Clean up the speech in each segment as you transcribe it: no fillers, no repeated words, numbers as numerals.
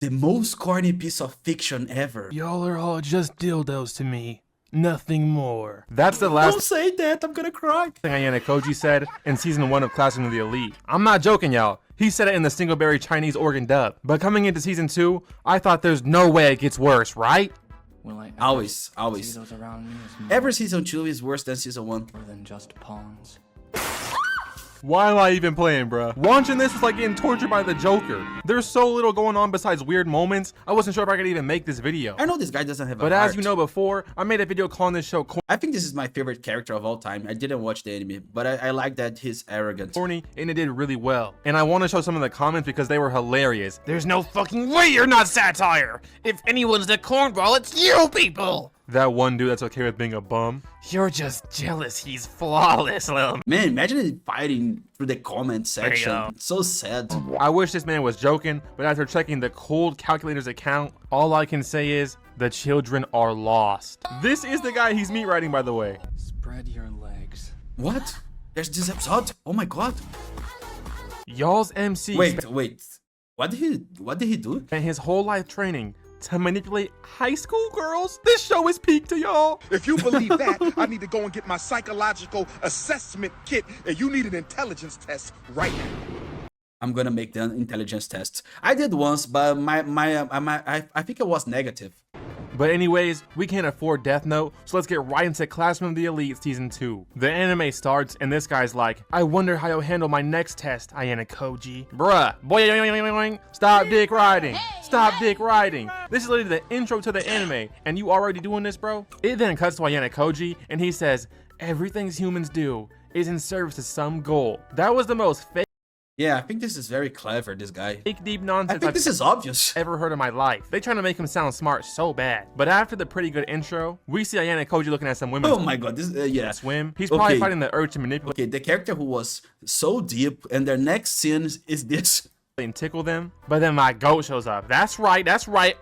The most corny piece of fiction ever. Y'all are all just dildos to me. Nothing more. That's the last Don't say that, I'm gonna cry. thing Ayana Koji said in season 1 of Classroom of the Elite. I'm not joking, y'all. He said it in the Singleberry Chinese organ dub. But coming into season 2, I thought there's no way it gets worse, right? Will I ever Always. see those around me as more Every season 2 is worse than season 1. than just pawns? Why am I even playing, bruh? Watching this is like getting tortured by the Joker. There's so little going on besides weird moments, I wasn't sure if I could even make this video. I know this guy doesn't have a But heart. as you know before, I made a video calling this show I think this is my favorite character of all time. I didn't watch the anime, but I like that he's arrogant. corny, and it did really well. And I want to show some of the comments because they were hilarious. There's no fucking way you're not satire! If anyone's the cornball, it's you people! That one dude that's okay with being a bum. You're just jealous he's flawless, little. Man, imagine it fighting through the comment section. go. It's so sad. I wish this man was joking, but after checking the cold calculator's account, all I can say is the children are lost. This is the guy he's meat writing, by the way. Spread your legs. What? There's this episode? Oh my god. Y'all's MC Wait. What did he do? spent his whole life training to manipulate high school girls. This show is peak to y'all. If you believe that, I need to go and get my psychological assessment kit, and you need an intelligence test right now. I'm gonna make the intelligence test. I did once, but I think it was negative. But anyways, we can't afford Death Note, so let's get right into Classroom of the Elite Season 2. The anime starts, and this guy's like, I wonder how you'll handle my next test, Ayana Koji. Bruh, boing, stop dick riding. Stop dick riding. This is literally the intro to the anime, and you already doing this, bro? It then cuts to Ayana Koji, and he says, everything humans do is in service to some goal. That was the most fake Yeah, I think this is very clever, this guy. deep I nonsense think I've this is obvious. ever heard in my life. They trying to make him sound smart so bad. But after the pretty good intro, we see Ayana Koji looking at some women Oh my god, this yeah. swim. He's probably Okay. fighting the urge to manipulate Okay, the character who was so deep, and their next scene is this. and tickle them. But then my goat shows up. That's right,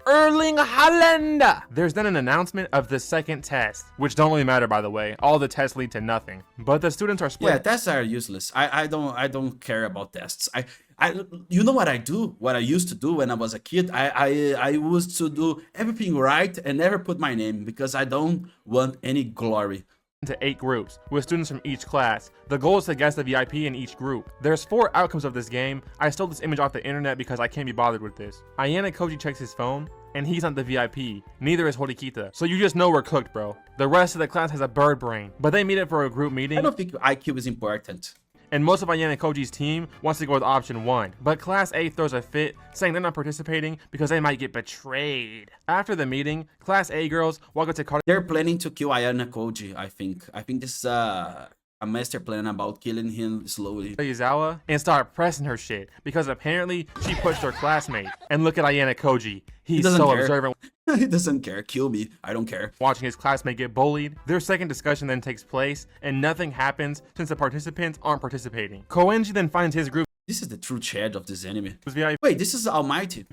Erling Haaland. There's then an announcement of the second test, which don't really matter, by the way. All the tests lead to nothing. But the students are split. Yeah, tests are useless. I don't care about tests. You know what I do? What I used to do when I was a kid? I used to do everything right and never put my name because I don't want any glory. Into 8 groups, with students from each class. The goal is to guess the VIP in each group. There's 4 outcomes of this game. I stole this image off the internet because I can't be bothered with this. Ayana Koji checks his phone, and he's not the VIP. Neither is Horikita. So you just know we're cooked, bro. The rest of the class has a bird brain, but they meet up for a group I meeting. don't think IQ is important. And most of Ayana Koji's team wants to go with option 1, but Class A throws a fit, saying they're not participating because they might get betrayed. After the meeting, Class A girls walk up to Carter They're planning to kill Ayana Koji, I think. I think this is a master plan about killing him slowly. Yuzawa and start pressing her shit because apparently she pushed her classmate. And look at Ayana Koji. He's doesn't so care. observant, He doesn't care. Kill me. I don't care. watching his classmate get bullied. Their second discussion then takes place, and nothing happens since the participants aren't participating. Koenji then finds his group This is the true Chad of this anime. VIP Wait, this is Almighty.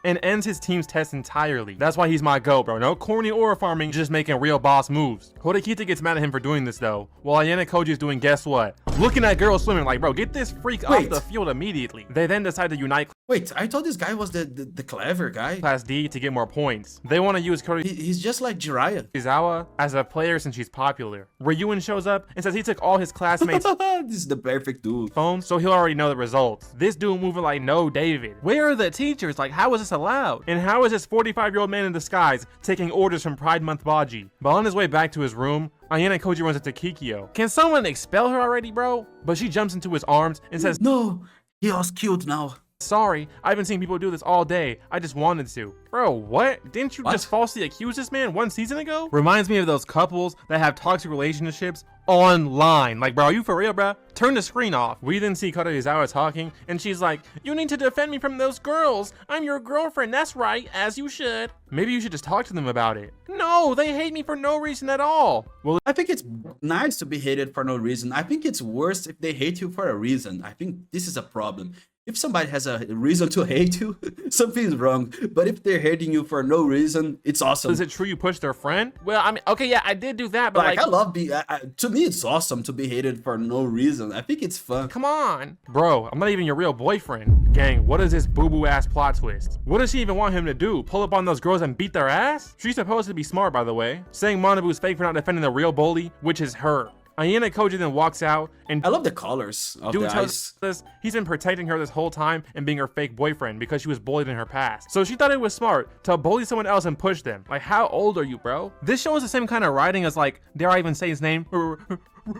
and ends his team's test entirely. That's why he's my GOAT, bro. No corny aura farming, just making real boss moves. Horikita gets mad at him for doing this though, while Ayana Koji is doing guess what? Looking at girls swimming like, bro, get this freak off Wait. the field immediately. They then decide to unite Wait, I thought this guy was the clever guy. Class D to get more points. They want to use Kori He's just like Jiraiya. Izawa as a player since she's popular. Ryuen shows up and says he took all his classmates' This is the perfect dude. phones, so he'll already know the results. This dude moving like no David. Where are the teachers? Like, how is this allowed? And how is this 45-year-old man in disguise taking orders from Pride Month Baji? But on his way back to his room, Ayana Koji runs into Kikyo. Can someone expel her already, bro? But she jumps into his arms and says, No, he was killed now. sorry, I've been seeing people do this all day. I just wanted to. Bro, what? Didn't you What? just falsely accuse this man 1 season ago? Reminds me of those couples that have toxic relationships online. Like, bro, are you for real, bro? Turn the screen off. We then see Karayizawa talking, and she's like, you need to defend me from those girls. I'm your girlfriend. That's right, as you should. Maybe you should just talk to them about it. No, they hate me for no reason at all. Well, I think it's nice to be hated for no reason. I think it's worse if they hate you for a reason. I think this is a problem. if somebody has a reason to hate you, something's wrong. But if they're hating you for no reason, it's awesome. Is it true you pushed their friend? Well, I mean, okay, yeah, I did do that, but Like, I love to me, it's awesome to be hated for no reason. I think it's fun. come on. Bro, I'm not even your real boyfriend. Gang, what is this boo-boo ass plot twist? What does she even want him to do? Pull up on those girls and beat their ass? She's supposed to be smart, by the way. Saying Manabu's fake for not defending the real bully, which is her. Ayana Koji then walks out and I love the colors of dude the tells eyes. us he's been protecting her this whole time and being her fake boyfriend because she was bullied in her past. So she thought it was smart to bully someone else and push them. Like, how old are you, bro? This show is the same kind of writing as, like, dare I even say his name?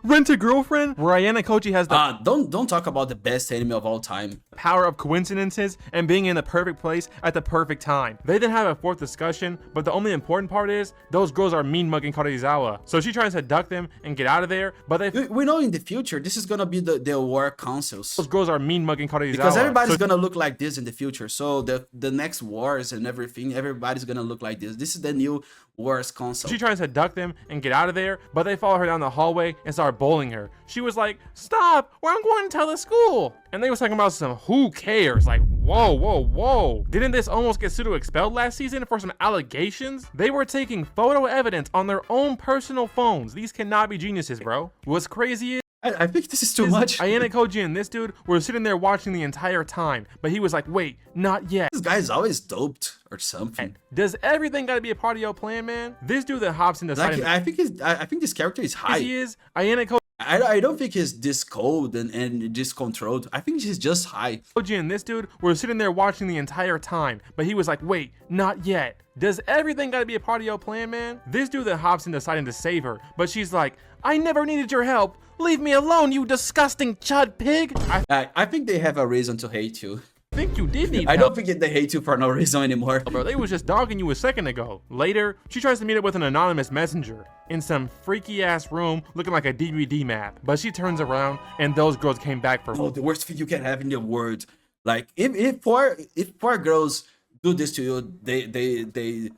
Rent a Girlfriend, where Ayana Koji has the Don't talk about the best anime of all time. power of coincidences and being in the perfect place at the perfect time. They then have a fourth discussion, but the only important part is those girls are mean mugging Karuizawa. So she tries to duck them and get out of there, but We know in the future this is gonna be the war councils, those girls are mean mugging Karuizawa. because everybody's So gonna look like this in the future. So the next wars and everything, everybody's gonna look like this. This is the new wars council. she tries to duck them and get out of there, but they follow her down the hallway and start bullying her. She was like, stop, or I'm going to tell the school. And they was talking about some who cares, like, whoa, whoa, whoa. Didn't this almost get pseudo expelled last season for some allegations? They were taking photo evidence on their own personal phones. These cannot be geniuses, bro. What's crazy is I think this is too much. Ayana Koji and this dude were sitting there watching the entire time, but he was like, wait, not yet. This guy's always doped or something. Does everything gotta be a part of your plan, man? This dude that hops into Like, silent I think this character is high. he is Ayana Koji. I don't think he's this cold and this controlled. I think he's just high. Koji and this dude were sitting there watching the entire time, but he was like, wait, not yet. Does everything gotta be a part of your plan, man? This dude that hops in deciding to save her, but she's like, I never needed your help. Leave me alone, you disgusting chud pig. I think they have a reason to hate you. think you did need I help. don't think they hate you for no reason anymore. Bro, they was just dogging you a second ago. Later, she tries to meet up with an anonymous messenger in some freaky ass room looking like a DVD map. But she turns around and those girls came back for Oh, the worst thing you can have in the world. Like if four girls do this to you, they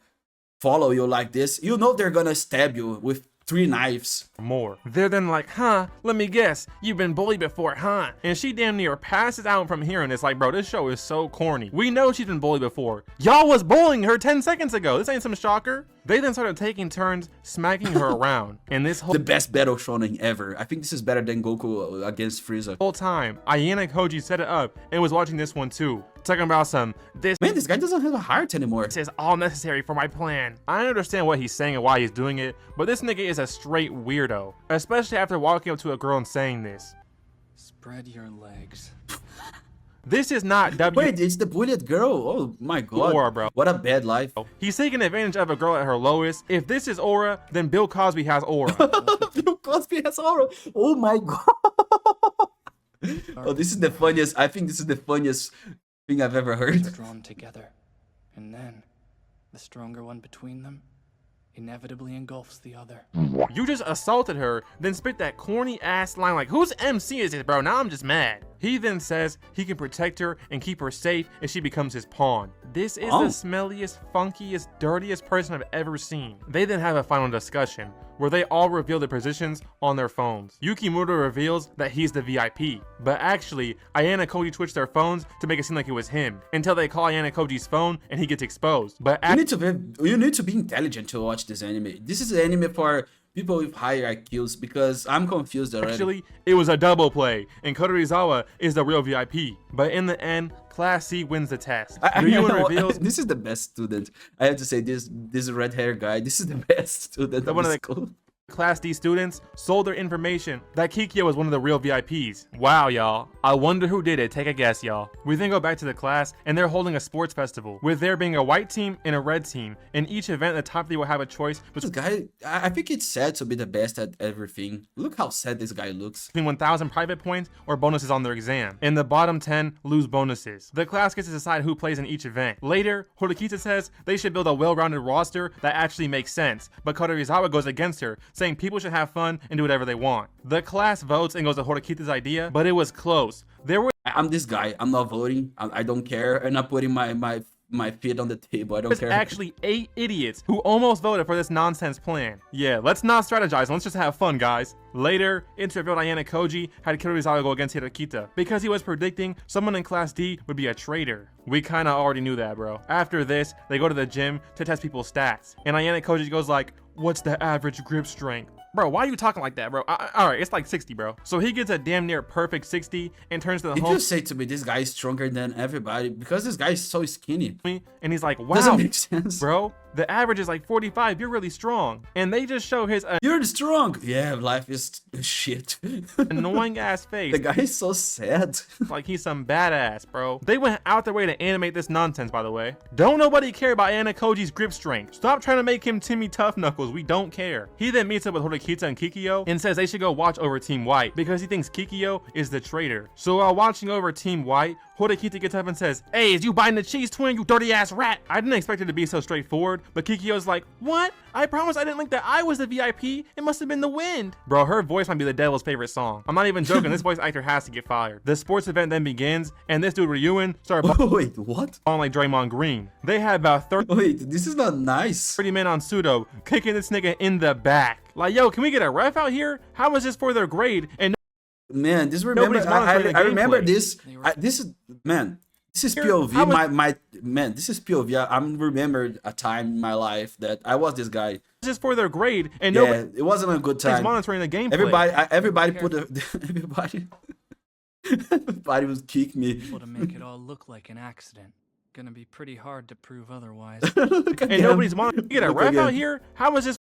follow you like this, you know they're gonna stab you with 3 knives. more. They're then like, huh, let me guess, you've been bullied before, huh? And she damn near passes out from hearing this. Like, bro, this show is so corny. We know she's been bullied before. Y'all was bullying her 10 seconds ago. This ain't some shocker. They then started taking turns smacking her around. And this The best battle shonen ever. I think this is better than Goku against Frieza. whole time, Ayana Koji set it up and was watching this one too. Talking about this Man, this guy doesn't have a heart anymore. is all necessary for my plan. I understand what he's saying and why he's doing it, but this nigga is a straight weirdo. Especially after walking up to a girl and saying this. Spread your legs. This is not Wait, it's the bullied girl. Oh my god. Aura, bro. What a bad life. He's taking advantage of a girl at her lowest. If this is aura, then Bill Cosby has aura. Bill Cosby has aura. Oh my god. Oh, this is the funniest. I think this is the funniest thing I've ever heard. Drawn together. And then, the stronger one between them inevitably engulfs the other. You just assaulted her, then spit that corny ass line like, whose MC is this, bro? Now I'm just mad. He then says he can protect her and keep her safe if she becomes his pawn. This is the smelliest, funkiest, dirtiest person I've ever seen. They then have a final discussion where they all reveal their positions on their phones. Yukimura reveals that he's the VIP, but actually, Ayana Koji switched their phones to make it seem like it was him, until they call Ayana Koji's phone and he gets exposed. But You need to be intelligent to watch this anime. This is an anime for people with higher IQs because I'm confused already. actually, it was a double play, and Kodorizawa is the real VIP. But in the end, Class C wins the test. Ryuen reveals This is the best student. I have to say this red hair guy. This is the best student of one the of the- school. Class D students sold their information that Kikia was one of the real VIPs. Wow, y'all. I wonder who did it. Take a guess, y'all. We then go back to the class, and they're holding a sports festival, with there being a white team and a red team. In each event, the top 3 will have a choice This guy, I think it's sad to be the best at everything. Look how sad this guy looks. between 1,000 private points or bonuses on their exam. And the bottom 10 lose bonuses. The class gets to decide who plays in each event. Later, Horikita says they should build a well-rounded roster that actually makes sense, but Kodorizawa goes against her, saying people should have fun and do whatever they want. The class votes and goes to Horikita's idea, but it was close. There were I'm this guy. I'm not voting. I don't care. I'm not putting my my feet on the table. I don't There's care. actually 8 idiots who almost voted for this nonsense plan. Yeah, let's not strategize, let's just have fun, guys. Later, it's revealed Ayane Koji had Kirorizawa go against Hirokita because he was predicting someone in Class D would be a traitor. We kinda already knew that, bro. After this, they go to the gym to test people's stats, and Ayane Koji goes like, "What's the average grip strength?" Bro, why are you talking like that, bro? Alright, it's like 60, bro. So he gets a damn near perfect 60 and turns to the Did home you say to me this guy is stronger than everybody? Because this guy is so skinny. and he's like, wow, Doesn't make sense. bro, the average is like 45, you're really strong. And they just show his You're strong. Yeah, life is shit. annoying ass face. The guy is so sad. Like he's some badass, bro. They went out their way to animate this nonsense, by the way. Don't nobody care about Ayane Koji's grip strength. Stop trying to make him Timmy Tough Knuckles. We don't care. He then meets up with Horikita and Kikyo and says they should go watch over Team White because he thinks Kikyo is the traitor. So while watching over Team White, Horikita gets up and says, "Hey, is you biting the cheese twin, you dirty ass rat?" I didn't expect it to be so straightforward, but Kikyo's like, "What? I promise I didn't think that I was the VIP. It must have been the wind." Bro, her voice might be the devil's favorite song. I'm not even joking. This voice actor has to get fired. The sports event then begins, and this dude Ryuen started Wait, what? on like Draymond Green. They had about 30 Wait, this is not nice. men on Pseudo, kicking this nigga in the back. Like, yo, can we get a ref out here? How was this for their grade? And Man, this remember Nobody's monitoring the I remember gameplay. this. This is man. This is Here, POV. how was- My man. This is POV. I'm remembered a time in my life that I was this guy. this is for their grade, and Yeah, nobody's it wasn't a good time. monitoring the gameplay. Everybody put a, everybody would kick me. Well, to make it all look like an accident. Gonna be pretty hard to prove otherwise. Look and again. nobody's monitoring. You get a Look ref again. out here? How was this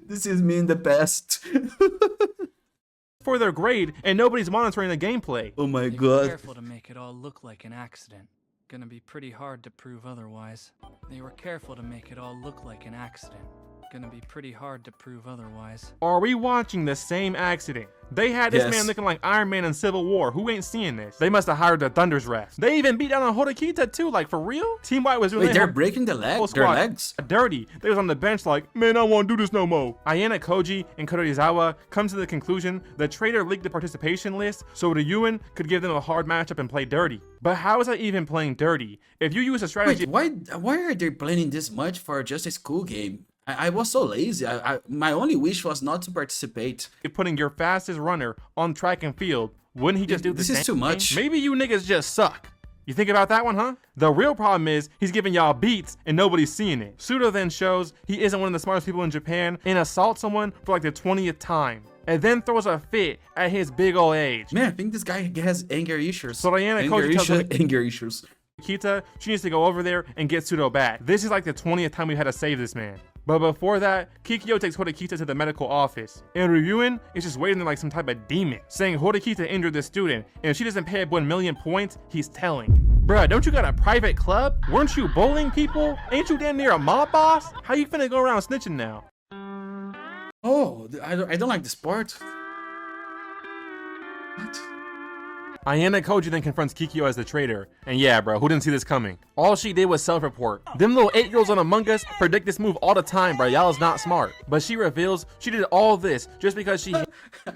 This is me in the past. for their grade, and nobody's monitoring the gameplay? Oh my They were god. careful to make it all look like an accident. Gonna be pretty hard to prove otherwise. They were careful to make it all look like an accident. Gonna be pretty hard to prove otherwise. Are we watching the same accident? They had this Yes. man looking like Iron Man in Civil War. Who ain't seeing this? They must have hired the Thunder's refs. They even beat down on Horikita too, like for real? Team White was doing Wait, their they're whole breaking the whole their squad legs. dirty. They was on the bench like, man, I won't do this no more. Ayane Koji and Kirorizawa come to the conclusion the traitor leaked the participation list so Ryuen could give them a hard matchup and play dirty. But how is that even playing dirty? If you use a strategy Wait, why are they planning this much for just a school game? I was so lazy. My only wish was not to participate. putting your fastest runner on track and field, wouldn't he just do the This same is too much. thing? Maybe you niggas just suck. You think about that one, huh? The real problem is he's giving y'all beats and nobody's seeing it. Pseudo then shows he isn't one of the smartest people in Japan and assaults someone for like the 20th time. And then throws a fit at his big old age. Man, I think this guy has anger issues. So Ayane anger Koji tells issues. Anger issues. Kita, she needs to go over there and get Pseudo back. This is like the 20th time we had to save this man. But before that, Kikyo takes Horikita to the medical office, and Ryuen is just waiting there like some type of demon, saying Horikita injured the student, and if she doesn't pay up 1 million points, he's telling. Bruh, don't you got a private club? Weren't you bullying people? Ain't you damn near a mob boss? How you finna go around snitching now? Oh, I don't like the sport. What? Ayane Koji then confronts Kikyo as the traitor, and yeah bro, who didn't see this coming? All she did was self-report. Them little 8-year-olds on Among Us predict this move all the time, bro, y'all is not smart. But she reveals she did all this just because she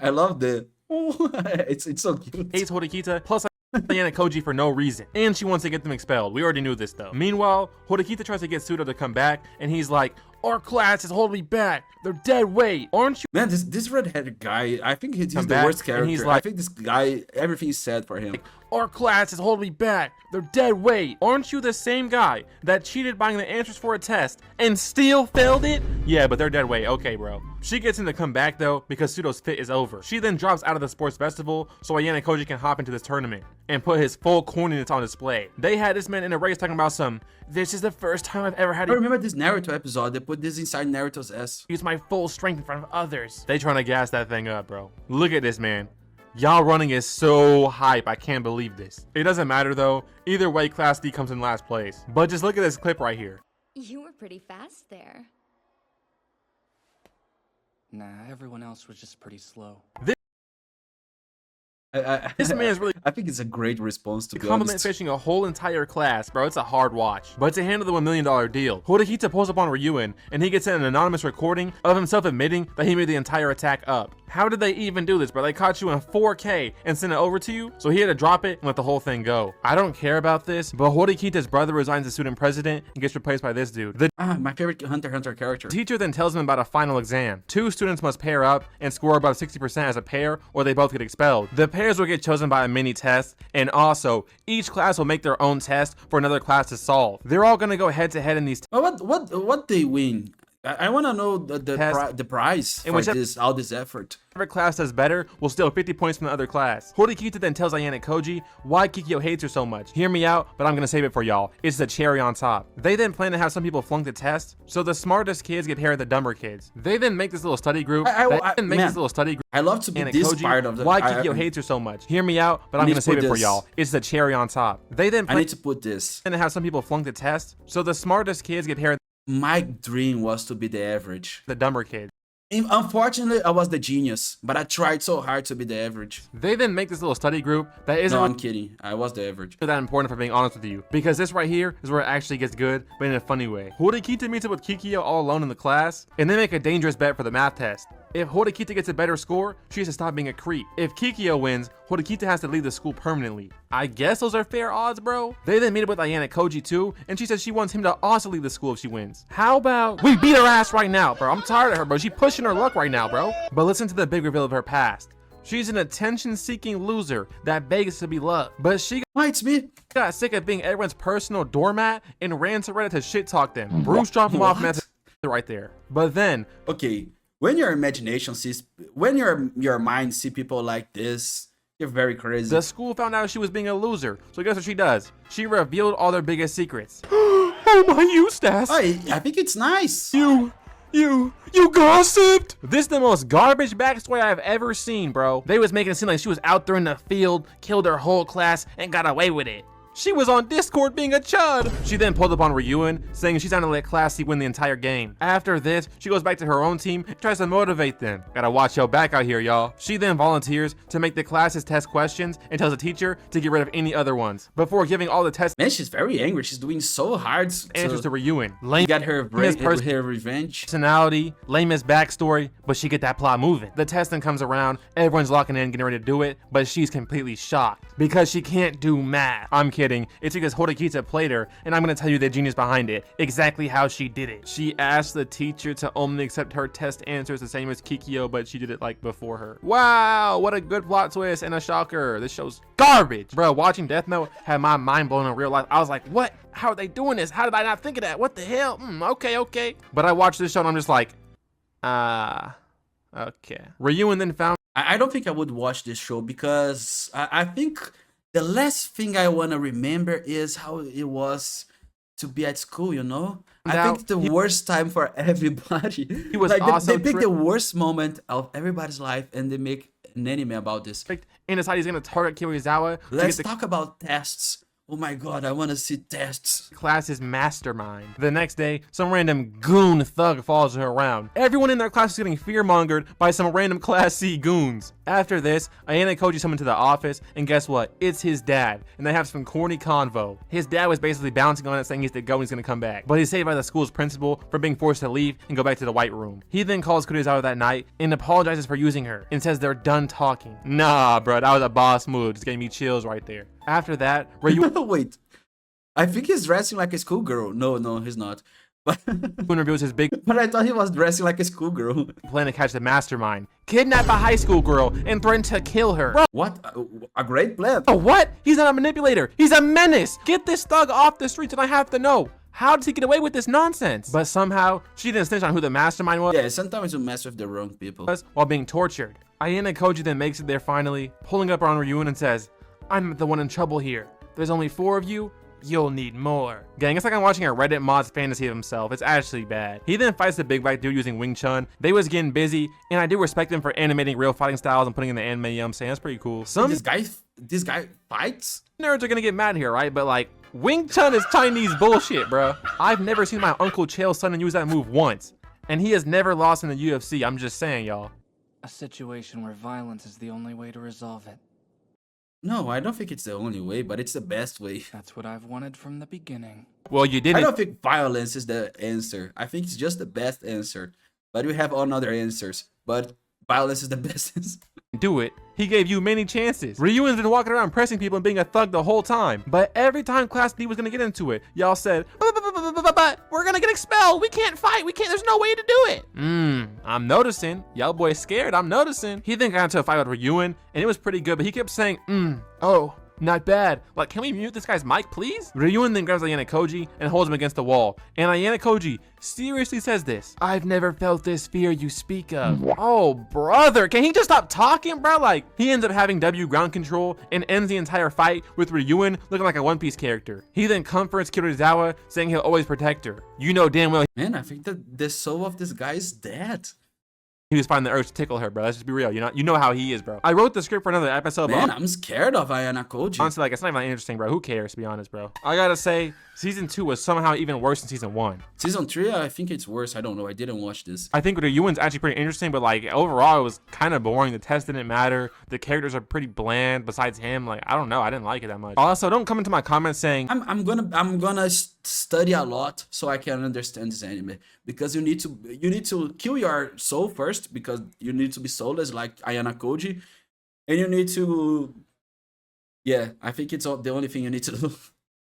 I love the. Oh, it's so cute. hates Horikita, plus Ayane Koji for no reason. And she wants to get them expelled. We already knew this though. Meanwhile, Horikita tries to get Pseudo to come back, and he's like, our class is holding me back. They're dead weight. Aren't you? Man, this red-headed guy, I think he's Come the back, worst and character. he's I like- think this guy, everything is sad for him. Our class is holding me back. They're dead weight. Aren't you the same guy that cheated buying the answers for a test and still failed it? Yeah, but they're dead weight. Okay, bro. She gets him to come back though because Pseudo's fit is over. She then drops out of the sports festival so Ayane Koji can hop into this tournament and put his full corniness on display. They had this man in a race talking about this is the first time I've ever had I to remember this Naruto episode. They put this inside Naruto's ass. use my full strength in front of others. They trying to gas that thing up, bro. Look at this man. Y'all running is so hype. I can't believe this. It doesn't matter though. Either way, Class D comes in last place. But just look at this clip right here. You were pretty fast there. Nah, everyone else was just pretty slow. This man's really I think it's a great response to be compliment honest. fishing a whole entire class, bro. It's a hard watch. But to handle the $1 million deal, Horikita pulls up on Ryuen, and he gets an anonymous recording of himself admitting that he made the entire attack up. How did they even do this, bro? They caught you in 4K and sent it over to you? So he had to drop it and let the whole thing go. I don't care about this, but Horikita's brother resigns as student president and gets replaced by this dude. The My favorite Hunter x Hunter character. teacher then tells him about a final exam. 2 students must pair up and score above 60% as a pair, or they both get expelled. The pairs will get chosen by a mini test, and also, each class will make their own test for another class to solve. They're all gonna go head to head in these What they win? I want to know Test. the prize In for whichever- all this effort. Whoever class does better will steal 50 points from the other class. Horikita then tells Ayane Koji why Kikyo hates her so much. Hear me out, but I'm gonna save it for y'all. It's the cherry on top. They then plan to have some people flunk the test, so the smartest kids get paired with the dumber kids. They then make this little study group. I love to be Ayane this Koji, part of the. why Kikyo hates her so much. Hear me out, but I'm need gonna to save put it for this. y'all. It's the cherry on top. They then I plan need to put this. to have some people flunk the test, so the smartest kids get paired with My dream was to be the average. the dumber kids. Unfortunately, I was the genius, but I tried so hard to be the average. They then make this little study group that isn't No, I'm kidding. I was the average. that important for being honest with you, because this right here is where it actually gets good, but in a funny way. Horikita meets up with Kikyo all alone in the class, and they make a dangerous bet for the math test. If Horikita gets a better score, she has to stop being a creep. If Kikyo wins, Horikita has to leave the school permanently. I guess those are fair odds, bro. They then meet up with Ayane Koji too, and she says she wants him to also leave the school if she wins. How about we beat her ass right now, bro? I'm tired of her, bro. She pushing her luck right now, bro. But listen to the big reveal of her past. She's an attention-seeking loser that begs to be loved, but she Why it's me? got sick of being everyone's personal doormat and ran to Reddit to shit talk them. Bruce dropped him off What? method right there. But then Okay, when your imagination sees, when your mind see people like this, you're very crazy. the school found out she was being a loser. So guess what she does? She revealed all their biggest secrets. Oh my Eustace! I think it's nice. You gossiped! This is the most garbage backstory I've ever seen, bro. They was making it seem like she was out there in the field, killed her whole class, and got away with it. She was on Discord being a chud. She then pulled up on Ryuin, saying she's trying to let Class C win the entire game. After this, she goes back to her own team and tries to motivate them. Gotta watch your back out here, y'all. She then volunteers to make the class's test questions and tells the teacher to get rid of any other ones before giving all the test Man, she's very angry. She's doing so hard answers to to Ryuin. Lame get her her revenge. personality, lamest backstory, but she get that plot moving. The testing comes around, everyone's locking in, getting ready to do it, but she's completely shocked because she can't do math. I'm kidding. It's because Horikita played her, and I'm gonna tell you the genius behind it, exactly how she did it. She asked the teacher to only accept her test answers the same as Kikyo, but she did it like before her. Wow, what a good plot twist and a shocker. This show's garbage. Bro, watching Death Note had my mind blown in real life. I was like, what? How are they doing this? How did I not think of that? What the hell? Okay. But I watched this show and I'm just like, okay. Ryuin then found I don't think I would watch this show because I think the last thing I want to remember is how it was to be at school, you know? I Now, think the worst time for everybody. He was like also they pick the worst moment of everybody's life and they make an anime about this. and decided he's gonna target Kirizawa to Let's get the talk about tests. Oh my god, I want to see tests. class's mastermind. The next day, some random goon thug follows her around. Everyone in their class is getting fear-mongered by some random Class C goons. After this, Ayane Koji summoned to the office, and guess what? It's his dad, and they have some corny convo. His dad was basically bouncing on it, saying he's to go and he's gonna come back. But he's saved by the school's principal for being forced to leave and go back to the white room. He then calls Kurizawa that night and apologizes for using her, and says they're done talking. Nah, bro, that was a boss move. Just gave me chills right there. After that, Ryuin Wait, I think he's dressing like a schoolgirl. No, he's not. But reveals his big but I thought he was dressing like a schoolgirl. plan to catch the mastermind, kidnap a high school girl, and threaten to kill her. Bro, What? A great plan. what? He's not a manipulator. He's a menace. Get this thug off the streets and I have to know. How does he get away with this nonsense? But somehow, she didn't snitch on who the mastermind was Yeah, sometimes you mess with the wrong people. while being tortured. Ayane Koji then makes it there finally, pulling up on Ryuin and says, I'm the one in trouble here. There's only 4 of you. You'll need more. Gang, it's like I'm watching a Reddit mod's fantasy of himself. It's actually bad. He then fights the big black dude using Wing Chun. They was getting busy, and I do respect him for animating real fighting styles and putting in the anime, you know what I'm saying? That's pretty cool. Some This guy fights? nerds are gonna get mad here, right? But like, Wing Chun is Chinese bullshit, bro. I've never seen my Uncle Chael's son use that move once. And he has never lost in the UFC. I'm just saying, y'all. A situation where violence is the only way to resolve it. No, I don't think it's the only way, but it's the best way. That's what I've wanted from the beginning. Well, you I didn't. don't think violence is the answer. I think it's just the best answer. But we have all other answers. But violence is the best. Do it. He gave you many chances. Ryuen's been walking around pressing people and being a thug the whole time. But every time Class B was gonna get into it, y'all said, but we're gonna get expelled. We can't fight. There's no way to do it. I'm noticing. Y'all boys scared. I'm noticing. He then got into a fight with Ryuen, and it was pretty good, but he kept saying, oh. Not bad. Like, can we mute this guy's mic, please? Ryuen then grabs Ayana Koji and holds him against the wall. And Ayana Koji seriously says this. I've never felt this fear you speak of. Oh, brother. Can he just stop talking, bro? Like, he ends up having W ground control and ends the entire fight with Ryuen looking like a One Piece character. He then comforts Kirizawa, saying he'll always protect her. You know damn well Man, I think that the soul of this guy is dead. he was finding the urge to tickle her, bro. Let's just be real. You know how he is, bro. I wrote the script for another episode, Man, but I'm scared of Ayana Koji. honestly, like, it's not even that interesting, bro. Who cares, to be honest, bro? I gotta say, season 2 was somehow even worse than season 1. Season 3, I think it's worse. I don't know. I didn't watch this. I think Ryuen's actually pretty interesting, but like overall, it was kind of boring. The test didn't matter. The characters are pretty bland. Besides him, like, I don't know. I didn't like it that much. Also, don't come into my comments saying I'm gonna study a lot so I can understand this anime, because you need to kill your soul first, because you need to be soulless like Ayana Koji, and you need to, yeah, I think it's the only thing you need to do.